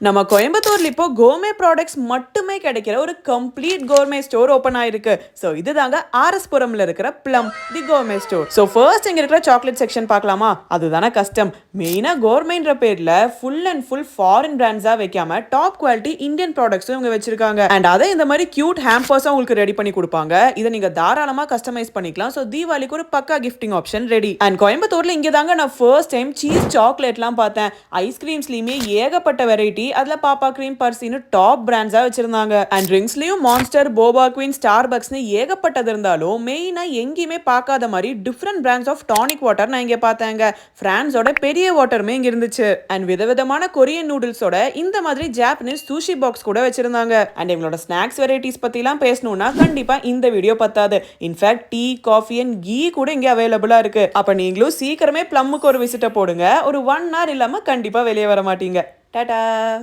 நம்ம கோயம்புத்தூர்ல இப்போ கோர்மே ப்ராடக்ட்ஸ் மட்டுமே கிடைக்கிற ஒரு கம்ப்ளீட் கோர்மே ஸ்டோர் ஓபன் ஆயிருக்கு. சோ இதுதாங்க ஆர்எஸ் புரம்ல இருக்கிற ப்ளம் தி கோர்மே ஸ்டோர். சோ ஃபர்ஸ்ட் இங்க இருக்கிற சாக்லேட் செக்ஷன் பார்க்கலாமா? அதுதானே கஸ்டம். மெயினா கோர்மேன்ற பேர்ல ஃபுல் அண்ட் ஃபுல் ஃபாரின் பிராண்ட்ஸா வைக்காம டாப் குவாலிட்டி இந்தியன் ப்ராடக்ட்ஸும் இவங்க வச்சிருக்காங்க. அண்ட் அதை இந்த மாதிரி கியூட் ஹேம்பர்ஸா உங்களுக்கு ரெடி பண்ணி கொடுப்பாங்க. இதை நீங்க தாராளமா கஸ்டமைஸ் பண்ணிக்கலாம். சோ தீபாவளிக்கு ஒரு பக்கா கிஃப்டிங் ஆப்ஷன் ரெடி. அண்ட் கோயம்புத்தூர்ல இங்க தாங்க நான் ஃபர்ஸ்ட் டைம் சீஸ் சாக்லேட்லாம் பார்த்தேன். ஐஸ்கிரீம்ஸ்லயுமே ஏகப்பட்ட வெரைட்டி. அதுல பாப்பா கிரீம் பர்சின்னு டாப் பிராண்ட்ஸா வச்சிருந்தாங்க. அண்ட் ட்ரிங்க்ஸ்லயும் மான்ஸ்டர், போபா குவீன், ஸ்டார்பக்ஸ்னு ஏகப்பட்டது இருந்தாலும் மெயினா எங்கேயுமே பார்க்காத மாதிரி different brands of tonic water நான் இங்க பார்த்தேங்க. பிரான்ஸோட பெரிய வாட்டருமே இங்க இருந்துச்சு. அண்ட் விதவிதமான கொரியன் நூடுல்ஸோட இந்த மாதிரி ஜாப்பனீஸ் சூஷி பாக்ஸ் கூட வச்சிருந்தாங்க. அண்ட் எங்களோட ஸ்நாக்ஸ் வெரைட்டிஸ் பத்திலாம் பேசணும்னா கண்டிப்பா இந்த வீடியோ பத்தாது. இன்ஃபேக்ட் டீ, காஃபி அண்ட் கீ கூட இங்க அவைலபிளா இருக்கு. அப்ப நீங்களும் சீக்கிரமே ப்ளம்முக்கு ஒரு விசிட்ட போடுங்க. ஒரு 1 hour இல்லாம கண்டிப்பா வெளியே வர மாட்டீங்க. டாடா.